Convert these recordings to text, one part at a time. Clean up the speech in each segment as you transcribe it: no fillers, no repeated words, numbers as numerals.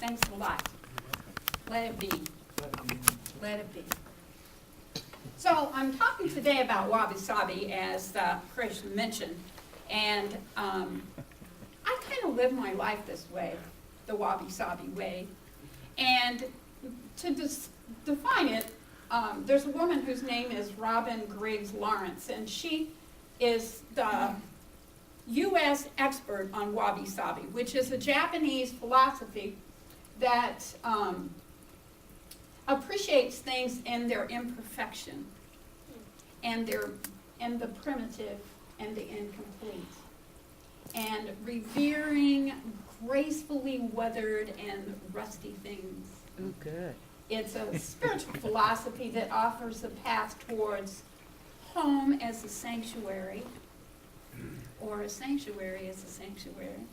Thanks a lot. Let it be. Let it be. So I'm talking today about Wabi Sabi, as Chris mentioned, and I kind of live my life this way, the Wabi Sabi way. And to define it, there's a woman whose name is Robin Graves Lawrence, and she is the U.S. expert on Wabi Sabi, which is a Japanese philosophy that appreciates things in their imperfection, and the primitive and the incomplete, and revering gracefully weathered and rusty things. Ooh, good. It's a spiritual philosophy that offers a path towards home as a sanctuary, or a sanctuary as a sanctuary,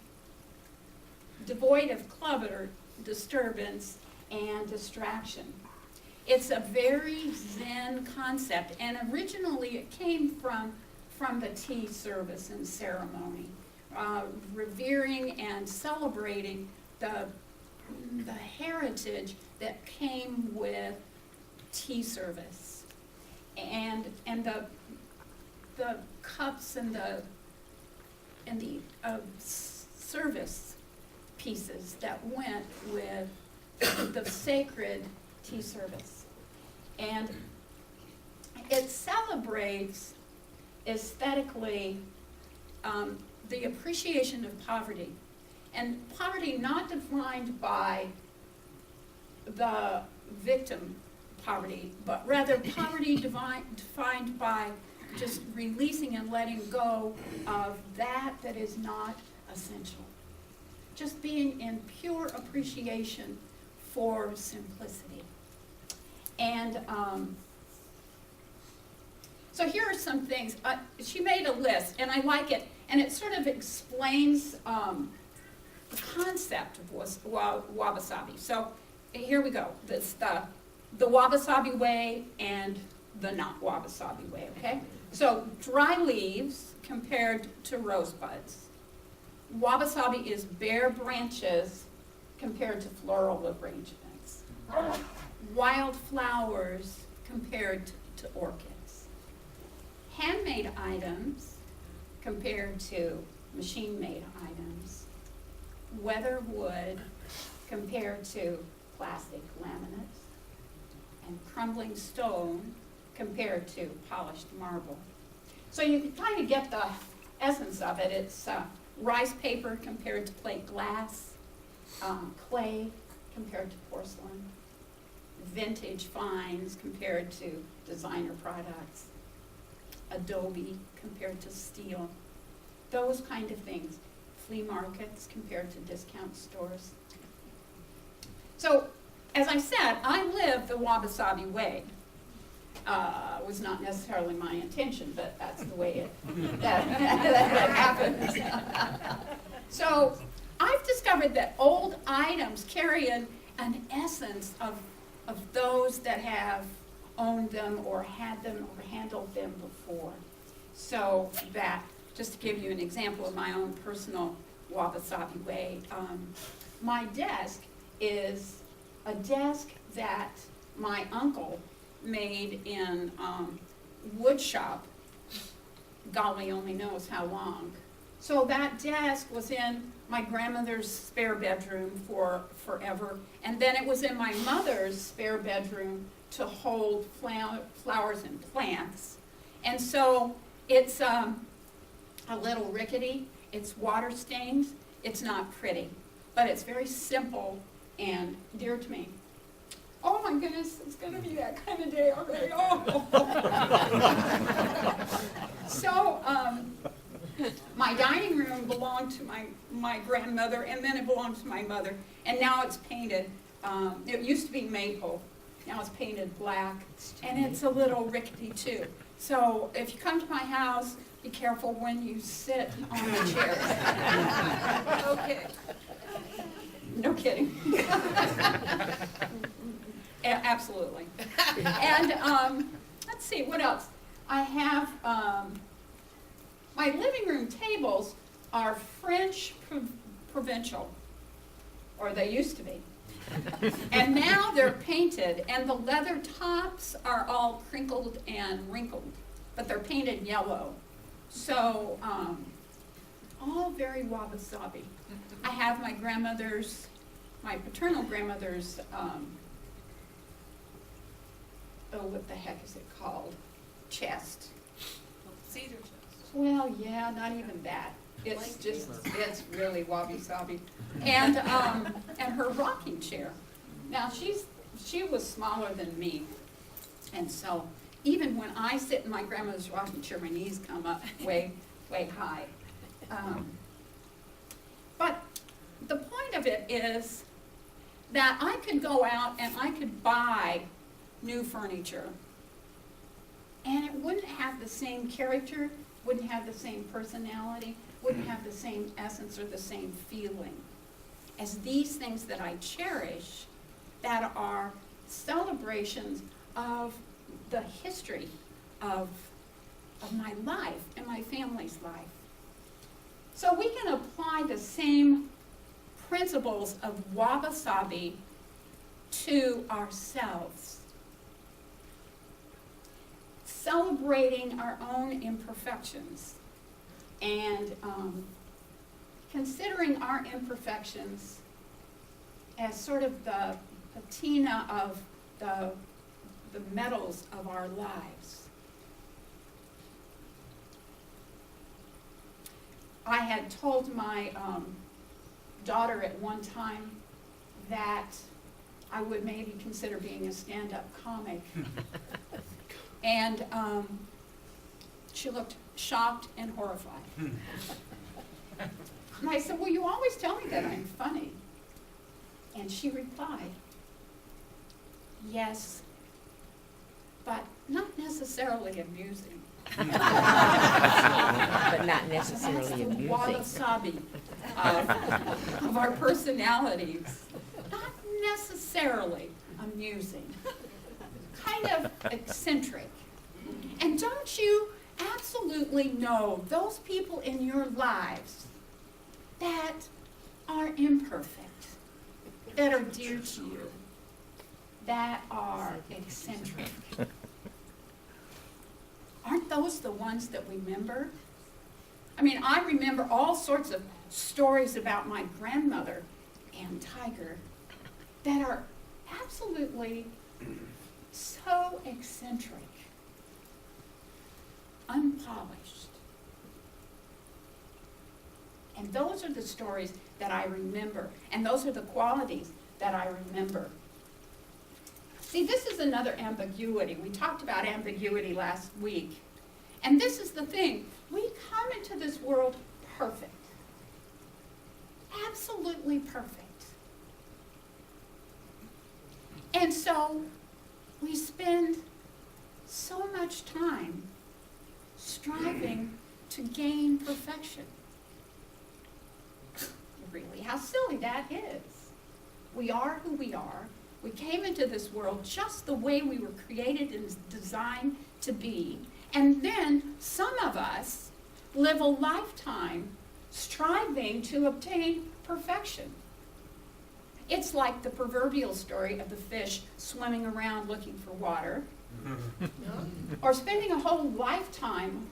devoid of clutter, disturbance, and distraction. It's a very Zen concept, and originally it came from the tea service and ceremony, revering and celebrating the heritage that came with tea service, and the cups and the service pieces that went with the sacred tea service. And it celebrates aesthetically the appreciation of poverty, and poverty not defined by the victim poverty, but rather poverty defined by just releasing and letting go of that is not essential. Just being in pure appreciation for simplicity. And so here are some things. She made a list, and I like it, and it sort of explains the concept of Wabi Sabi. So here we go. This the Wabi Sabi way and the not Wabi Sabi way, okay? So dry leaves compared to rosebuds. Wabi Sabi is bare branches compared to floral arrangements. Wild flowers compared to orchids. Handmade items compared to machine-made items. Weather wood compared to plastic laminates. And crumbling stone compared to polished marble. So you can kind of get the essence of it. It's rice paper compared to plate glass, clay compared to porcelain, vintage finds compared to designer products, adobe compared to steel, those kind of things. Flea markets compared to discount stores. So, as I said, I live the Wabi Sabi way. Was not necessarily my intention, but that's the way that happens. So I've discovered that old items carry an essence of those that have owned them or had them or handled them before. So that, just to give you an example of my own personal Wabi Sabi way, my desk is a desk that my uncle made in wood shop, golly only knows how long. So that desk was in my grandmother's spare bedroom for forever, and then it was in my mother's spare bedroom to hold flowers and plants. And so it's a little rickety, it's water stained, it's not pretty, but it's very simple and dear to me. Oh my goodness, it's going to be that kind of day already. Oh. So my dining room belonged to my grandmother, and then it belonged to my mother, and now it's painted. It used to be maple. Now it's painted black, and it's a little rickety too. So if you come to my house, be careful when you sit on the chairs. Okay. No kidding. Absolutely. And let's see, what else? I have, my living room tables are French provincial, or they used to be. And now they're painted, and the leather tops are all crinkled and wrinkled, but they're painted yellow. So, all very wabi-sabi. I have my grandmother's, my paternal grandmother's, what the heck is it called? Chest. Cedar chest. Well, yeah, not even that. It's just, it's really wabi-sabi. And her rocking chair. Now, she was smaller than me. And so, even when I sit in my grandmother's rocking chair, my knees come up way, way high. But the point of it is that I could go out and I could buy new furniture, and it wouldn't have the same character, wouldn't have the same personality, wouldn't have the same essence or the same feeling as these things that I cherish, that are celebrations of the history of my life and my family's life. So we can apply the same principles of wabi-sabi to ourselves. Celebrating our own imperfections and considering our imperfections as sort of the patina of the medals of our lives. I had told my daughter at one time that I would maybe consider being a stand-up comic. And she looked shocked and horrified. And I said, well, you always tell me that I'm funny. And she replied, yes, but not necessarily amusing. But not necessarily That's the amusing. wabi-sabi of our personalities. Not necessarily amusing. Kind of eccentric. And don't you absolutely know those people in your lives that are imperfect, that are dear to you, that are eccentric? Aren't those the ones that we remember? I mean, I remember all sorts of stories about my grandmother and Tiger that are absolutely so eccentric, unpolished. And those are the stories that I remember, and those are the qualities that I remember. See, this is another ambiguity. We talked about ambiguity last week. And this is the thing. We come into this world perfect. Absolutely perfect. And so we spend so much time striving to gain perfection. Really, how silly that is. We are who we are. We came into this world just the way we were created and designed to be. And then some of us live a lifetime striving to obtain perfection. It's like the proverbial story of the fish swimming around looking for water, or spending a whole lifetime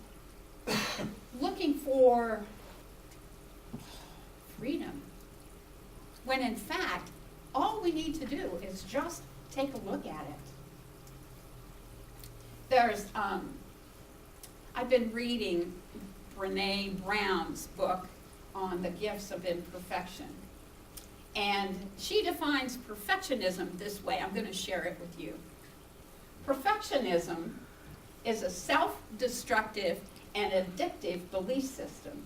looking for freedom, when in fact, all we need to do is just take a look at it. There's, I've been reading Brene Brown's book on the gifts of imperfection. And she defines perfectionism this way. I'm going to share it with you. Perfectionism is a self-destructive and addictive belief system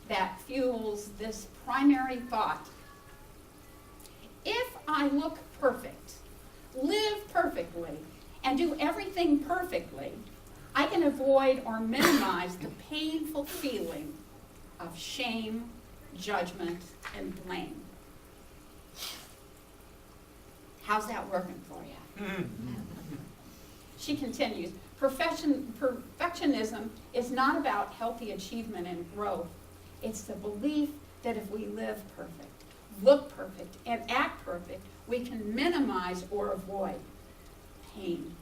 that fuels this primary thought. If I look perfect, live perfectly, and do everything perfectly, I can avoid or minimize the painful feeling of shame, judgment, and blame. How's that working for you? She continues, perfectionism is not about healthy achievement and growth. It's the belief that if we live perfect, look perfect and act perfect, we can minimize or avoid pain.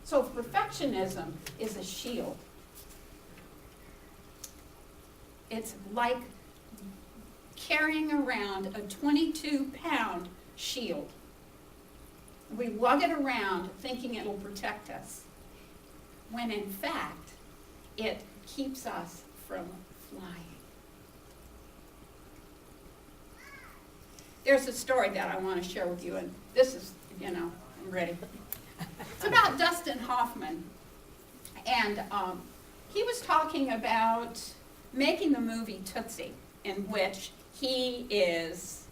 So perfectionism is a shield. It's like carrying around a 22-pound shield. We lug it around thinking it'll protect us, when in fact, it keeps us from flying. There's a story that I want to share with you, and this is, I'm ready. It's about Dustin Hoffman, and he was talking about making the movie Tootsie, in which he is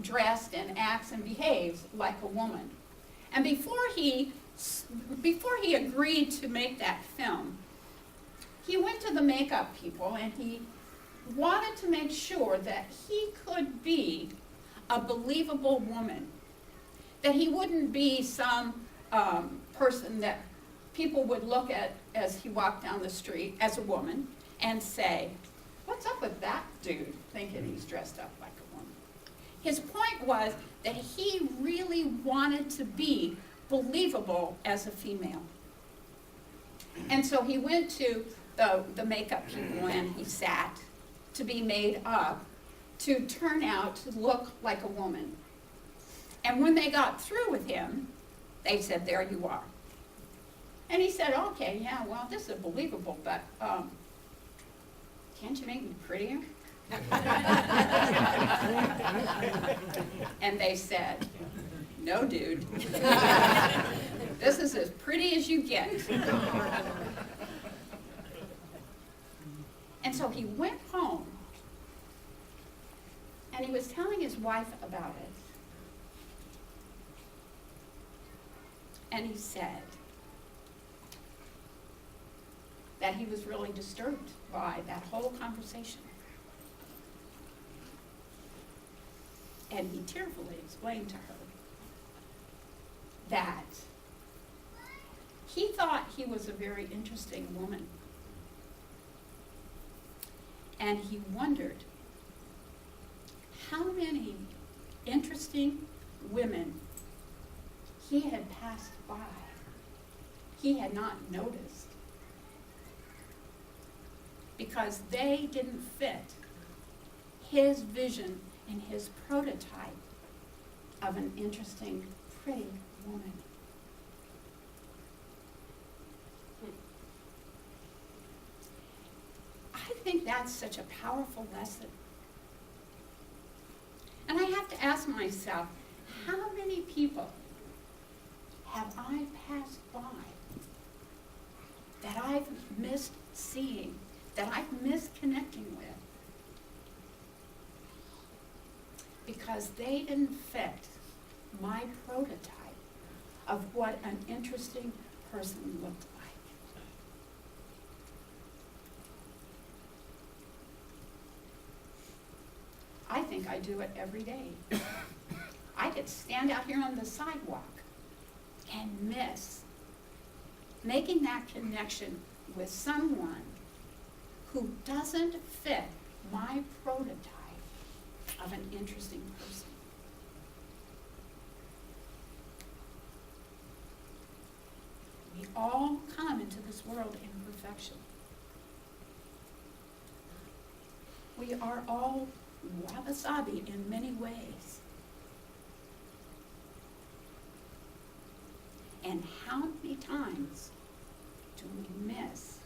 dressed and acts and behaves like a woman. And before he agreed to make that film, he went to the makeup people and he wanted to make sure that he could be a believable woman, that he wouldn't be some person that people would look at as he walked down the street as a woman and say, what's up with that dude thinking he's dressed up like a woman? His point was that he really wanted to be believable as a female. And so he went to the makeup people and he sat to be made up to turn out to look like a woman. And when they got through with him, they said, there you are. And he said, okay, yeah, well, this is believable, but can't you make me prettier? And they said, no, dude. This is as pretty as you get. And so he went home, and he was telling his wife about it. And he said that he was really disturbed by that whole conversation. And he tearfully explained to her that he thought he was a very interesting woman. And he wondered how many interesting women he had passed by, he had not noticed, because they didn't fit his vision and his prototype of an interesting, pretty woman. I think that's such a powerful lesson. And I have to ask myself, how many people have I passed by that I've missed seeing, that I've missed connecting with, because they didn't fit my prototype of what an interesting person looked like? I think I do it every day. I could stand out here on the sidewalk and miss making that connection with someone who doesn't fit my prototype of an interesting person. We all come into this world in perfection. We are all Wabi in many ways. And how many times do we miss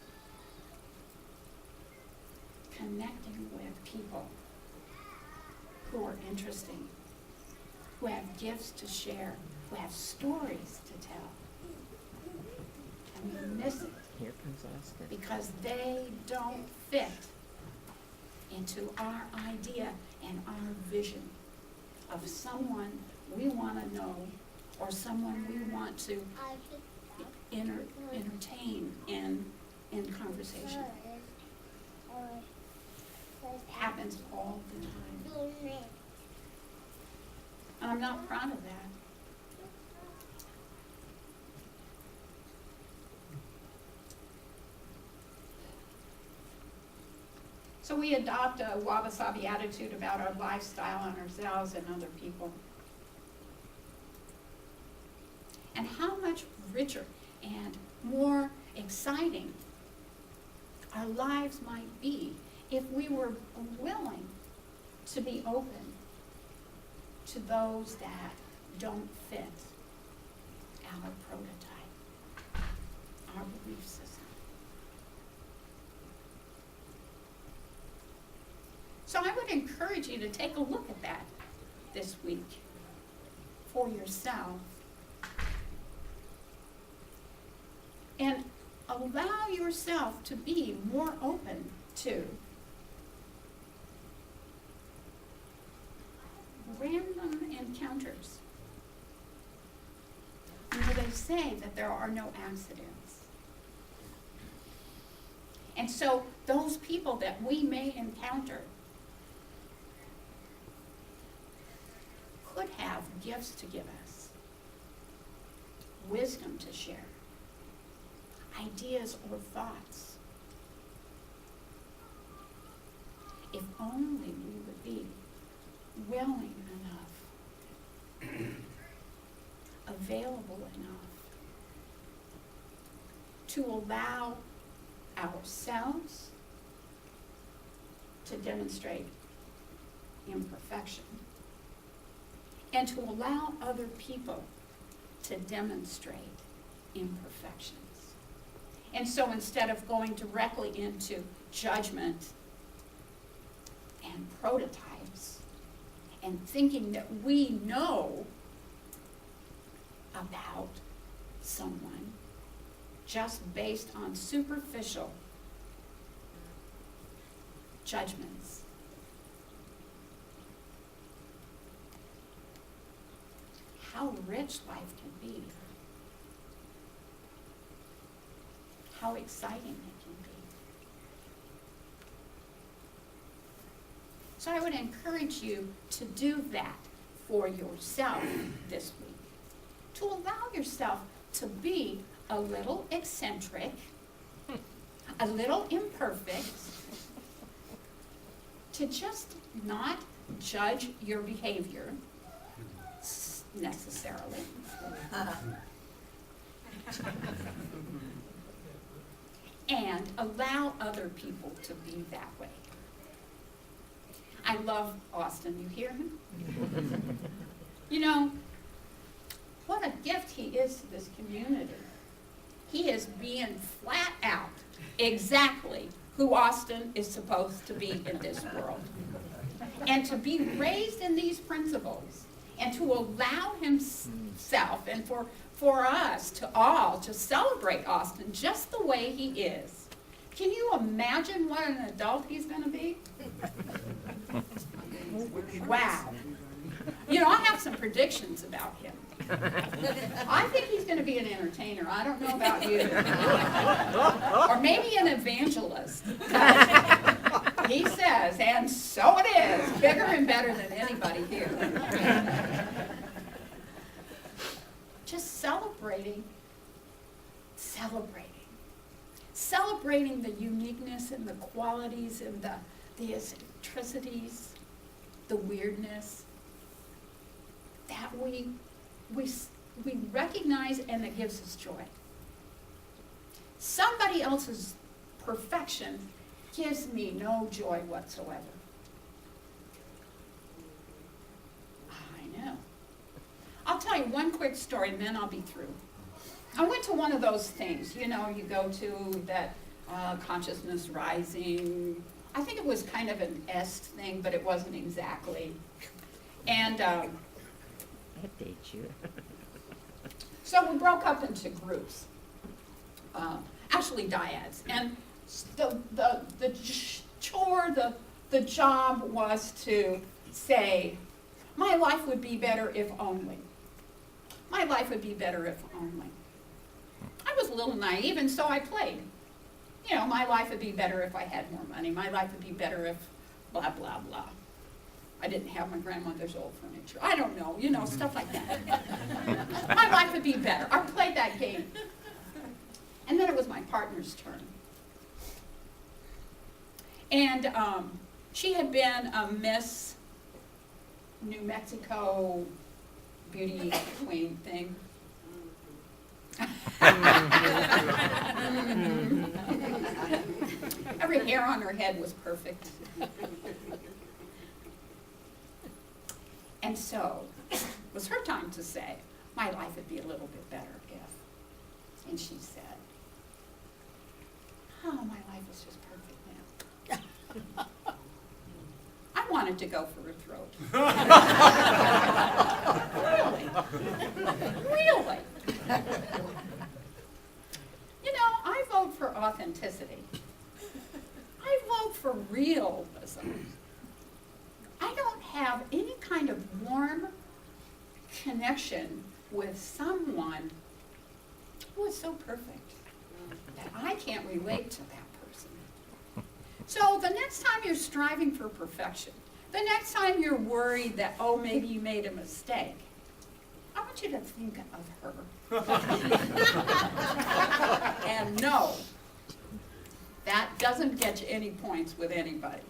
connecting with people who are interesting, who have gifts to share, who have stories to tell? And we miss it because they don't fit into our idea and our vision of someone we want to know or someone we want to entertain in conversation. It happens all the time. And I'm not proud of that. So we adopt a Wabi attitude about our lifestyle and ourselves and other people. And how much richer and more exciting our lives might be if we were willing to be open to those that don't fit our prototype, our belief system. So I would encourage you to take a look at that this week for yourself and allow yourself to be more open to random encounters. You know, they say that there are no accidents. And so those people that we may encounter could have gifts to give us, wisdom to share, ideas or thoughts. If only we would be willing enough, available enough to allow ourselves to demonstrate imperfection and to allow other people to demonstrate imperfections. And so instead of going directly into judgment and prototypes and thinking that we know about someone just based on superficial judgments, how rich life can be, how exciting it can be. So I would encourage you to do that for yourself this week, to allow yourself to be a little eccentric, a little imperfect, to just not judge your behavior necessarily. And allow other people to be that way. I love Austin. You hear him? You know, what a gift he is to this community. He is being flat out exactly who Austin is supposed to be in this world. And to be raised in these principles and to allow himself and for us to all to celebrate Austin just the way he is. Can you imagine what an adult he's going to be? Wow. You know, I have some predictions about him. I think he's going to be an entertainer. I don't know about you. Or maybe an evangelist. He says, and so it is, bigger and better than anybody here. Just celebrating the uniqueness and the qualities and the eccentricities, the weirdness that we recognize and that gives us joy. Somebody else's perfection gives me no joy whatsoever. I know. I'll tell you one quick story and then I'll be through. I went to one of those things, you know, you go to that consciousness rising. I think it was kind of an est thing, but it wasn't exactly. And I date you. so we broke up into groups, actually dyads. And the chore, the job was to say, my life would be better if only. My life would be better if only. I was a little naive, and so I played. You know, my life would be better if I had more money. My life would be better if blah, blah, blah. I didn't have my grandmother's old furniture. I don't know, you know, stuff like that. My life would be better. I played that game. And then it was my partner's turn. And she had been a Miss New Mexico beauty queen thing. Every hair on her head was perfect. And so, it was her time to say, my life would be a little bit better if. And she said, oh, my life is just perfect now. I wanted to go for a throat. Really? Really? You know, I vote for authenticity. I vote for realism. I don't have any kind of warm connection with someone who is so perfect that I can't relate to that person. So the next time you're striving for perfection, the next time you're worried that, oh, maybe you made a mistake, I want you to think of her. And no, that doesn't get you any points with anybody.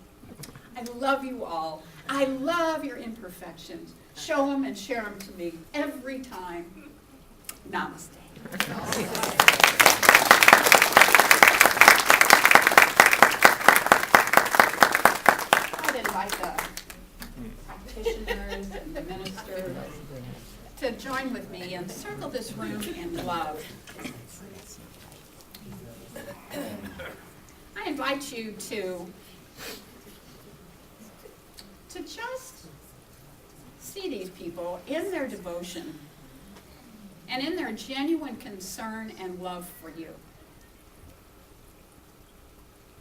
I love you all. I love your imperfections. Show them and share them to me every time. Namaste. I'd invite the practitioners and the ministers to join with me and circle this room in love. I invite you to just see these people in their devotion and in their genuine concern and love for you.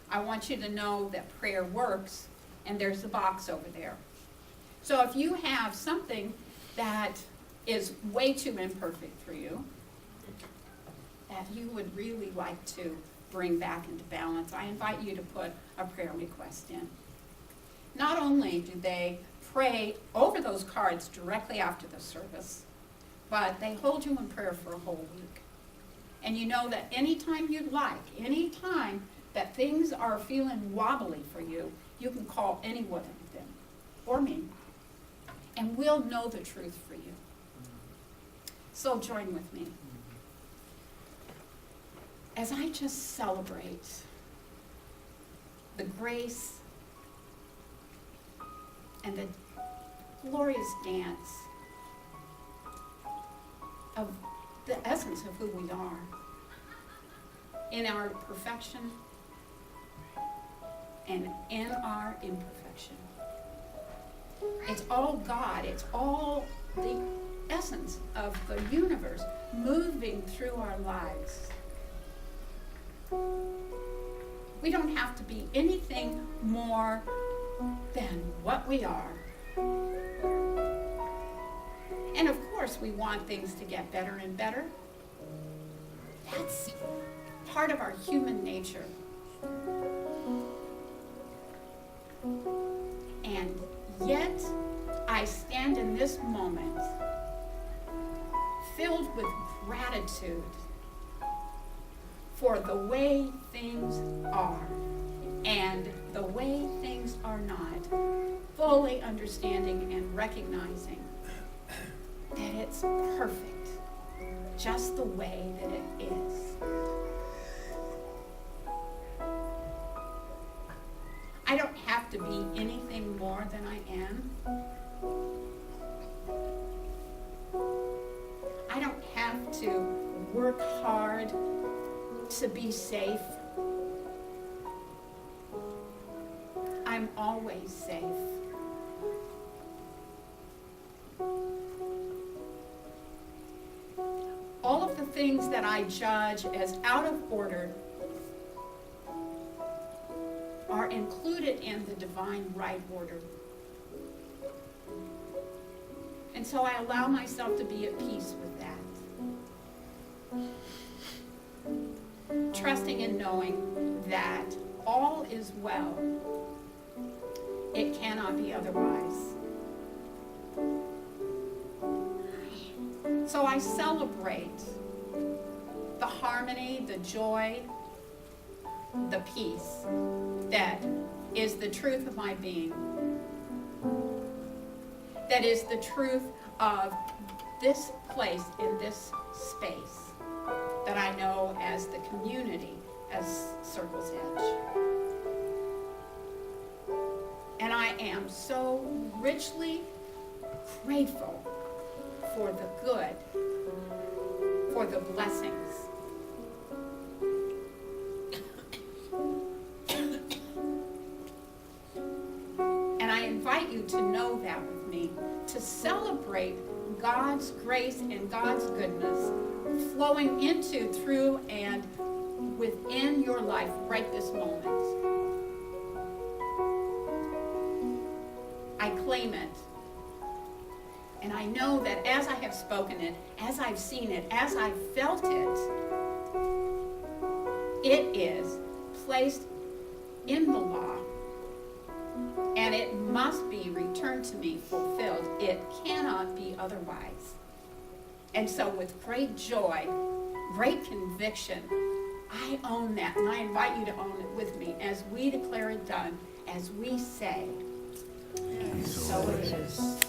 I want you to know that prayer works, and there's the box over there. So if you have something that is way too imperfect for you, that you would really like to bring back into balance, I invite you to put a prayer request in. Not only do they pray over those cards directly after the service, but they hold you in prayer for a whole week. And you know that anytime you'd like, anytime that things are feeling wobbly for you, you can call any one of them or me, and we'll know the truth for you. So join with me as I just celebrate the grace and the glorious dance of the essence of who we are in our perfection and in our imperfection. It's all God. It's all the essence of the universe moving through our lives. We don't have to be anything more than what we are. And of course, we want things to get better and better. That's part of our human nature. And yet, I stand in this moment filled with gratitude for the way things are and the way things are not, fully understanding and recognizing that it's perfect, just the way that it is. I don't have to be anything more than I am. I don't have to work hard to be safe. I'm always safe. All of the things that I judge as out of order are included in the divine right order. And so I allow myself to be at peace with that. Trusting and knowing that all is well. It cannot be otherwise. So I celebrate the harmony, the joy, the peace that is the truth of my being. That is the truth of this place in this space that I know as the community, as Circle's Edge. And I am so richly grateful for the good, for the blessings. And I invite you to know that with me, to celebrate God's grace and God's goodness flowing into, through, and within your life right this moment. I claim it. And I know that as I have spoken it, as I've seen it, as I've felt it, it is placed in the law, and it must be returned to me fulfilled. It cannot be otherwise. And so with great joy, great conviction, I own that, and I invite you to own it with me as we declare it done, as we say, and so it is.